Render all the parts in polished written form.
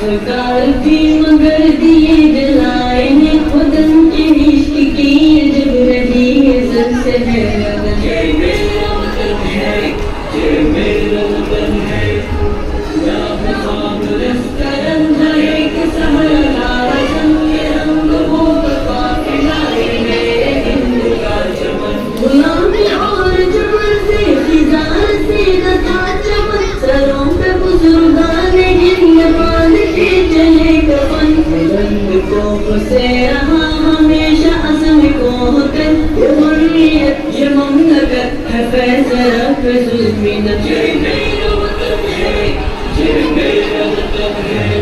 सरकार भी मगर दिए जलाए हैं वतन के इश्क की ये जब रही है सबसे है ये मेरा वतन है, ये मेरा वतन है। या ख्वाब रस्तरन है एक सहरा रंग ये रंग वो काफिला ये मेरे हिंद का चमन। गुलामी और जबर से खिजार से नता चमन सरों पे बुजुर्गाने हिंद बांध के चले कफन। बुलंद को से रहा हमेशा असम को होकर ये हुर्रियत ये ममलकत है फैसला पे जुल्मी न। ये मेरा वतन है, ये मेरा वतन है।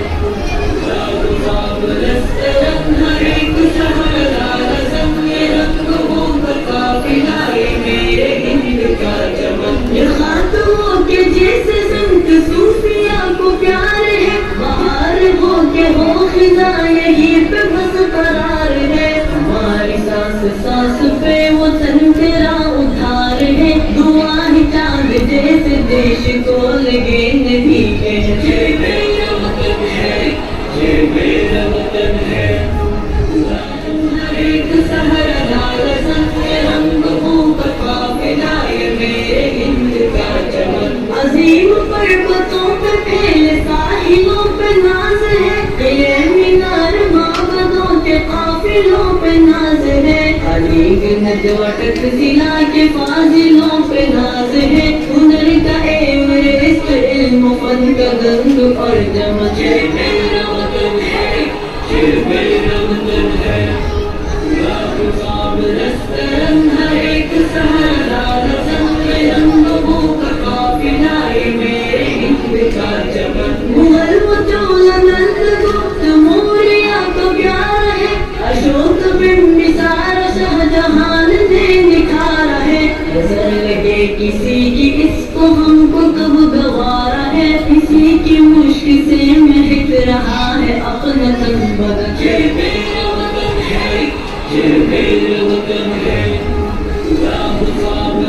रस्तरन हर एक सहरा रंग ये रंग वो काफिला ये मेरे हिंद का चमन। ये खातों के जैसे संत सूफिया को प्यार है बाहर हो के हो खिजा यही पे बस करार है। हमारी सांस सांस पे वो तन तेरा उधार है दुआ ही चांद जैसे देश को लगे नदी के। ये मेरा वतन है, ये मेरा वतन है। हर एक सहरा रंग ये रंग वो काफिला ये मेरे हिंद का चमन। अजीम पर्वतों पे फैले साहिलों पे नाज है ये मीनार माबदों के काफिलों पे नाज है। अलीग नजवटक जिला के फाजिलों पे नाज है हुनर का एवरेस्ट इल्म फन का गंग और जमन। ये मेरा वतन है, ये मेरा वतन है। रस्तरन हर एक सहरा रंग ये रंग वो काफिला ये मेरे हिंद का चमन। मुगल मचौला नंदगुप्त मौर्य का प्यार है अशोक बिंबिसार शाहजहां ने निखारा है। नजर लगे किसी की इसको हमको कब गवारा है किसी की मुश्किल से महक रहा है अपना तन बदन। ये मेरा वतन है, ये मेरा वतन है।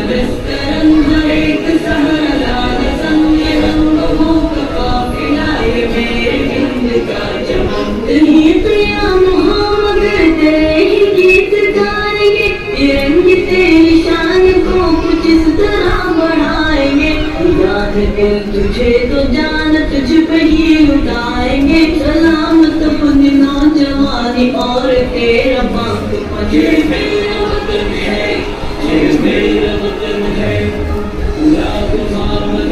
रस्तरन हर एक सहरा रंग ये रंग वो काफिला ये मेरे हिंद का चमन। तेरी प्रिया मोहम्मद तेरे ही गीत गाएंगे ये रंग तेरी शान को कुछ इस तरह बढ़ाएंगे। याद दिल तुझे तो जान तुझ पे ही लुटाएंगे सलामत अपनी नौजवानी और तेरा बांक। ये मेरा वतन है, ये मेरा वतन है।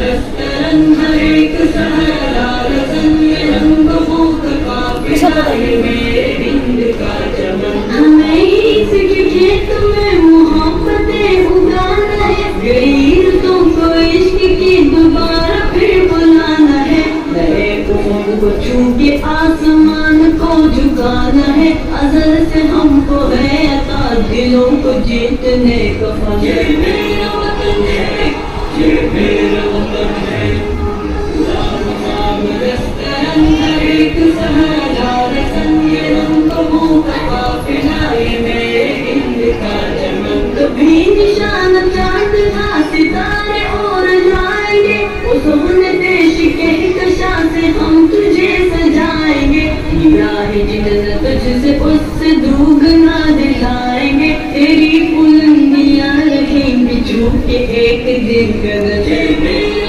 रस्तरन हर एक सहरा रंग ये रंग वो काफिला ये मेरे हिंद का चमन। हमें इसके खेत में मोहब्बतें उगाना है गरीबों को इश्क की दोबारा फिर बुलाना है। नए को छू के आसमान को झुकाना है अजल से हमको है अता दिलों को जीतने का फल। ये मेरा वतन है, ये मेरा वतन है। रस्तरन हर एक सहरा रंग ये रंग वो काफिला ये मेरे हिंद का चमन। कभी निशान चांद का सितारे और जाएंगे उस सोने देश के कशा से हम तुझे सजाएंगे। इलाही जिन्नत तुझसे उससे दुगना दिलाएंगे तेरी बुलंदियां रहेंगी झूठ के एक दिन कदम।